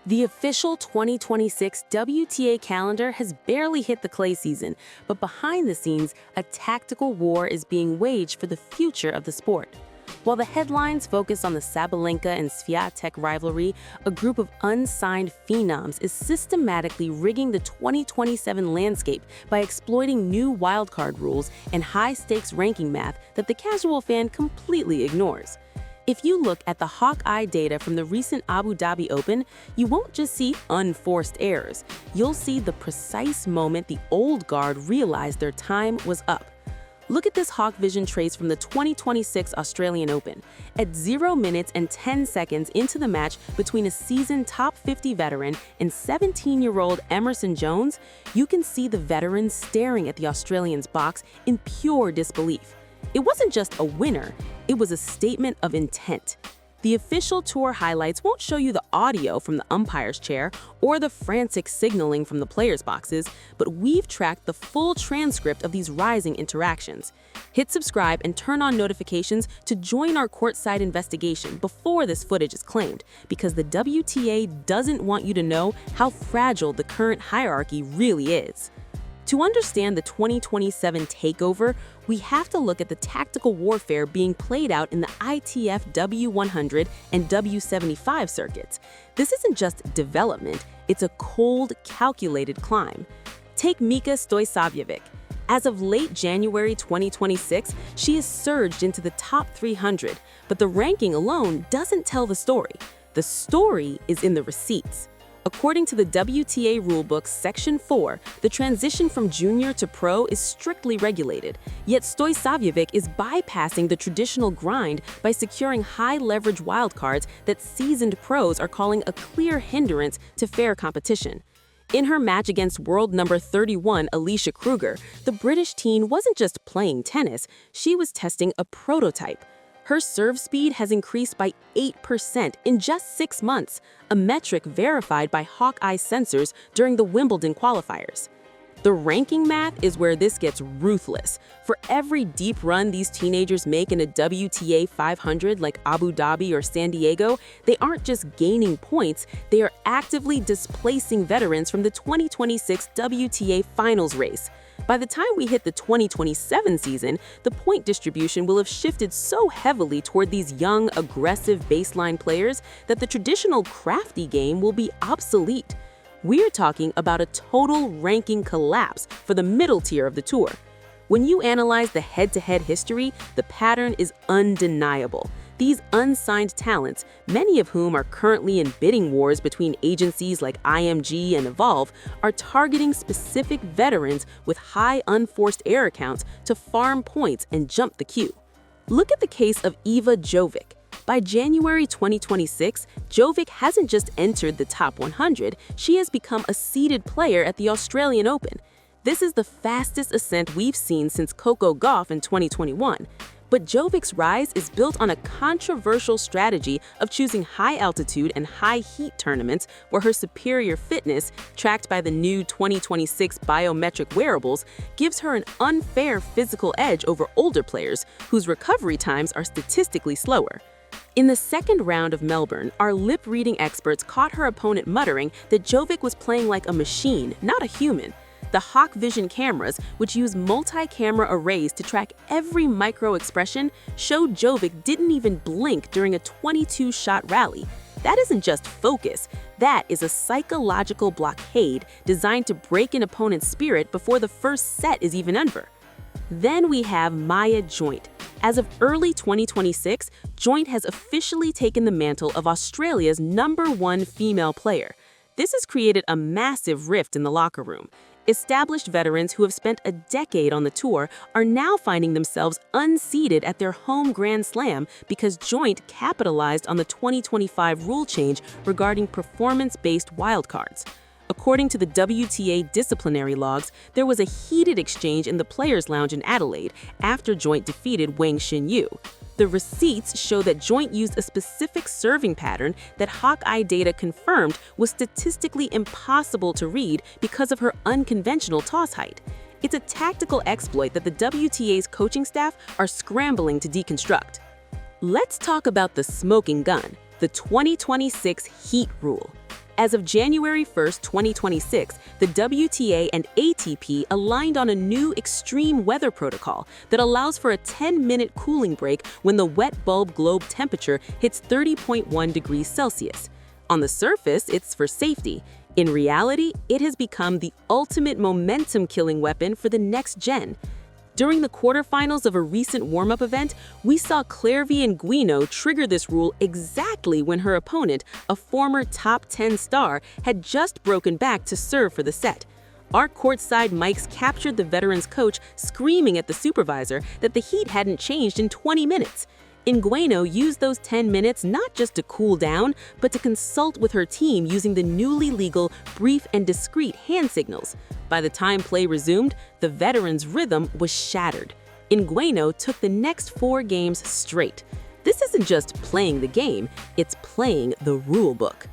The official 2026 WTA calendar has barely hit the clay season, but behind the scenes, a tactical war is being waged for the future of the sport. While the headlines focus on the Sabalenka and Swiatek rivalry, a group of unsigned phenoms is systematically rigging the 2027 landscape by exploiting new wildcard rules and high-stakes ranking math that the casual fan completely ignores. If you look at the Hawkeye data from the recent Abu Dhabi Open, you won't just see unforced errors. You'll see the precise moment the old guard realized their time was up. Look at this HawkVISION trace from the 2026 Australian Open. At 0 minutes and 10 seconds into the match between a seasoned top 50 veteran and 17-year-old Emerson Jones, you can see the veteran staring at the Australian's box in pure disbelief. It wasn't just a winner, it was a statement of intent. The official tour highlights won't show you the audio from the umpire's chair or the frantic signaling from the players' boxes, but we've tracked the full transcript of these rising interactions. Hit subscribe and turn on notifications to join our courtside investigation before this footage is claimed, because the WTA doesn't want you to know how fragile the current hierarchy really is. To understand the 2027 takeover, we have to look at the tactical warfare being played out in the ITF W100 and W75 circuits. This isn't just development, it's a cold, calculated climb. Take Mika Stojsavljevic. As of late January 2026, she has surged into the top 300, but the ranking alone doesn't tell the story. The story is in the receipts. According to the WTA Rulebook Section 4, the transition from junior to pro is strictly regulated, yet Stojsavljevic is bypassing the traditional grind by securing high-leverage wildcards that seasoned pros are calling a clear hindrance to fair competition. In her match against world number 31 Alicia Kruger, the British teen wasn't just playing tennis, she was testing a prototype. Her serve speed has increased by 8% in just 6 months, a metric verified by Hawkeye sensors during the Wimbledon qualifiers. The ranking math is where this gets ruthless. For every deep run these teenagers make in a WTA 500 like Abu Dhabi or San Diego, they aren't just gaining points, they are actively displacing veterans from the 2026 WTA finals race. By the time we hit the 2027 season, the point distribution will have shifted so heavily toward these young, aggressive baseline players that the traditional crafty game will be obsolete. We're talking about a total ranking collapse for the middle tier of the tour. When you analyze the head-to-head history, the pattern is undeniable. These unsigned talents, many of whom are currently in bidding wars between agencies like IMG and Evolve, are targeting specific veterans with high unforced error counts to farm points and jump the queue. Look at the case of Iva Jovic. By January 2026, Jovic hasn't just entered the top 100, she has become a seeded player at the Australian Open. This is the fastest ascent we've seen since Coco Gauff in 2021. But Jovic's rise is built on a controversial strategy of choosing high-altitude and high-heat tournaments where her superior fitness, tracked by the new 2026 biometric wearables, gives her an unfair physical edge over older players whose recovery times are statistically slower. In the second round of Melbourne, our lip-reading experts caught her opponent muttering that Jovic was playing like a machine, not a human. The HawkVISION cameras, which use multi-camera arrays to track every micro-expression, showed Jovic didn't even blink during a 22-shot rally. That isn't just focus, that is a psychological blockade designed to break an opponent's spirit before the first set is even over. Then we have Maya Joint. As of early 2026, Joint has officially taken the mantle of Australia's #1 female player. This has created a massive rift in the locker room. Established veterans who have spent a decade on the tour are now finding themselves unseated at their home Grand Slam because Joint capitalized on the 2025 rule change regarding performance-based wildcards. According to the WTA disciplinary logs, there was a heated exchange in the Players' Lounge in Adelaide after Joint defeated Wang Xinyu. The receipts show that Joint used a specific serving pattern that Hawkeye data confirmed was statistically impossible to read because of her unconventional toss height. It's a tactical exploit that the WTA's coaching staff are scrambling to deconstruct. Let's talk about the smoking gun, the 2026 heat rule. As of January 1, 2026, the WTA and ATP aligned on a new extreme weather protocol that allows for a 10-minute cooling break when the wet bulb globe temperature hits 30.1 degrees Celsius. On the surface, it's for safety. In reality, it has become the ultimate momentum-killing weapon for the next gen. During the quarterfinals of a recent warm-up event, we saw Clairvian Guino trigger this rule exactly when her opponent, a former top 10 star, had just broken back to serve for the set. Our courtside mics captured the veteran's coach screaming at the supervisor that the heat hadn't changed in 20 minutes. Ngueno used those 10 minutes not just to cool down, but to consult with her team using the newly legal brief and discreet hand signals. By the time play resumed, the veteran's rhythm was shattered. Ngueno took the next 4 games straight. This isn't just playing the game, it's playing the rulebook.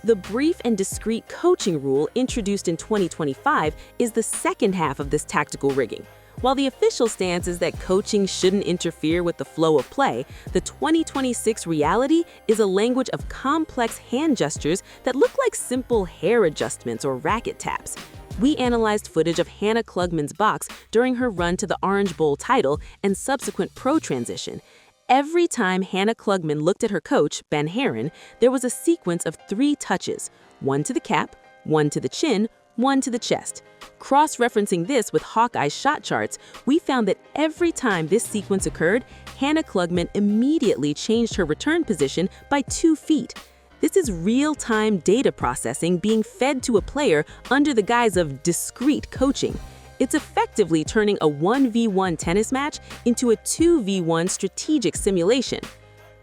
The brief and discreet coaching rule introduced in 2025 is the second half of this tactical rigging. While the official stance is that coaching shouldn't interfere with the flow of play, the 2026 reality is a language of complex hand gestures that look like simple hair adjustments or racket taps. We analyzed footage of Hannah Klugman's box during her run to the Orange Bowl title and subsequent pro transition. Every time Hannah Klugman looked at her coach, Ben Heron, there was a sequence of 3 touches, 1 to the cap, 1 to the chin, 1 to the chest. Cross-referencing this with Hawkeye's shot charts, we found that every time this sequence occurred, Hannah Klugman immediately changed her return position by 2 feet. This is real-time data processing being fed to a player under the guise of discreet coaching. It's effectively turning a 1v1 tennis match into a 2v1 strategic simulation.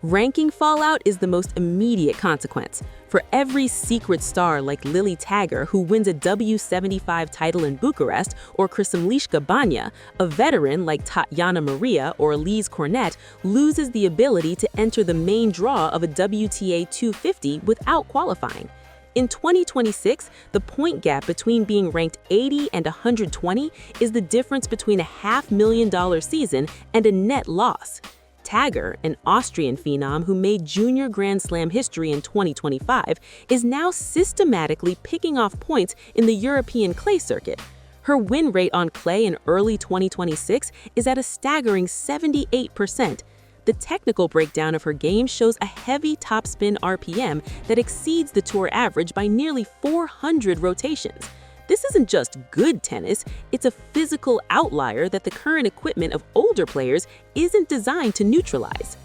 Ranking fallout is the most immediate consequence. For every secret star like Lily Tagger who wins a W75 title in Bucharest, or Krsimlishka Banya, a veteran like Tatiana Maria or Elise Cornet loses the ability to enter the main draw of a WTA 250 without qualifying. In 2026, the point gap between being ranked 80 and 120 is the difference between a $500,000 season and a net loss. Tagger, an Austrian phenom who made junior Grand Slam history in 2025, is now systematically picking off points in the European clay circuit. Her win rate on clay in early 2026 is at a staggering 78%. The technical breakdown of her game shows a heavy topspin RPM that exceeds the tour average by nearly 400 rotations. This isn't just good tennis, it's a physical outlier that the current equipment of older players isn't designed to neutralize.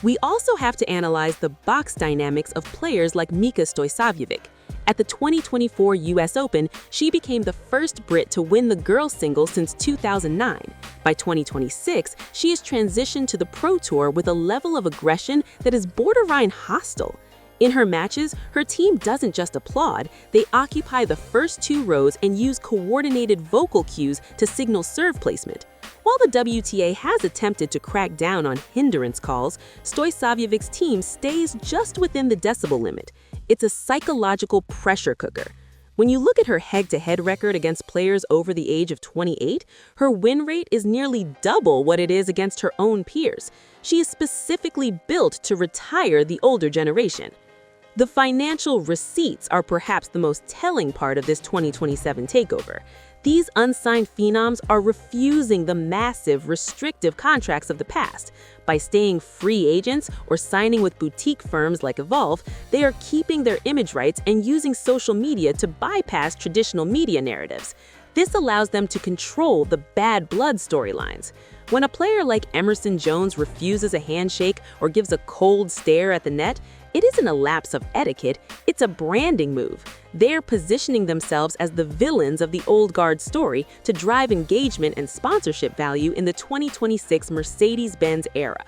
We also have to analyze the box dynamics of players like Mika Stojsavljevic. At the 2024 US Open, she became the first Brit to win the girls' singles since 2009. By 2026, she has transitioned to the Pro Tour with a level of aggression that is borderline hostile. In her matches, her team doesn't just applaud, they occupy the first 2 rows and use coordinated vocal cues to signal serve placement. While the WTA has attempted to crack down on hindrance calls, Stojsavljevic's team stays just within the decibel limit. It's a psychological pressure cooker. When you look at her head-to-head record against players over the age of 28, her win rate is nearly double what it is against her own peers. She is specifically built to retire the older generation. The financial receipts are perhaps the most telling part of this 2027 takeover. These unsigned phenoms are refusing the massive, restrictive contracts of the past. By staying free agents or signing with boutique firms like Evolve, they are keeping their image rights and using social media to bypass traditional media narratives. This allows them to control the bad blood storylines. When a player like Emerson Jones refuses a handshake or gives a cold stare at the net, it isn't a lapse of etiquette, it's a branding move. They're positioning themselves as the villains of the old guard story to drive engagement and sponsorship value in the 2026 Mercedes-Benz era.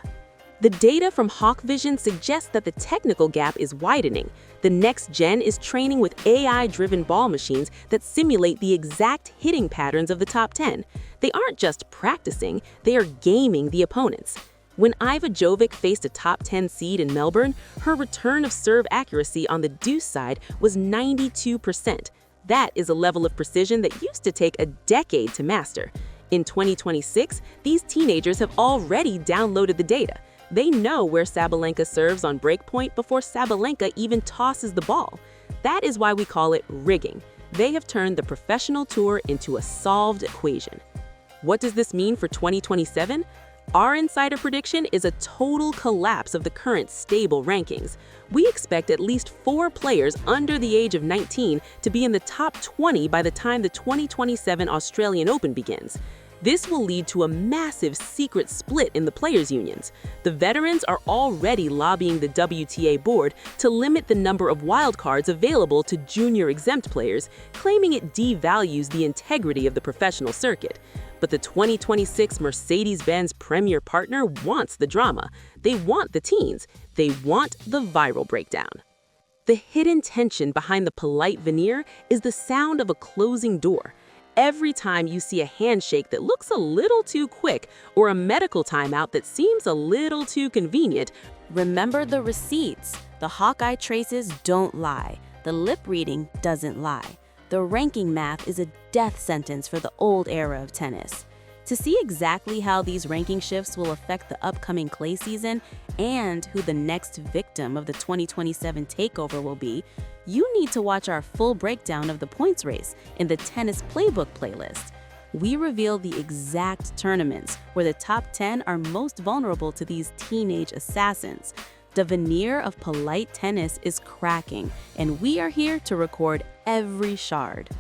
The data from HawkVISION suggests that the technical gap is widening. The next gen is training with AI-driven ball machines that simulate the exact hitting patterns of the top 10. They aren't just practicing, they are gaming the opponents. When Iva Jovic faced a top 10 seed in Melbourne, her return of serve accuracy on the deuce side was 92%. That is a level of precision that used to take a decade to master. In 2026, these teenagers have already downloaded the data. They know where Sabalenka serves on breakpoint before Sabalenka even tosses the ball. That is why we call it rigging. They have turned the professional tour into a solved equation. What does this mean for 2027? Our insider prediction is a total collapse of the current stable rankings. We expect at least 4 players under the age of 19 to be in the top 20 by the time the 2027 Australian Open begins. This will lead to a massive secret split in the players' unions. The veterans are already lobbying the WTA board to limit the number of wildcards available to junior exempt players, claiming it devalues the integrity of the professional circuit. But the 2026 Mercedes-Benz premier partner wants the drama. They want the teens. They want the viral breakdown. The hidden tension behind the polite veneer is the sound of a closing door. Every time you see a handshake that looks a little too quick or a medical timeout that seems a little too convenient, remember the receipts. The Hawkeye traces don't lie. The lip reading doesn't lie. The ranking math is a death sentence for the old era of tennis. To see exactly how these ranking shifts will affect the upcoming clay season and who the next victim of the 2027 Takeover will be, you need to watch our full breakdown of the points race in the Tennis Playbook playlist. We reveal the exact tournaments where the top 10 are most vulnerable to these teenage assassins. The veneer of polite tennis is cracking, and we are here to record every shard.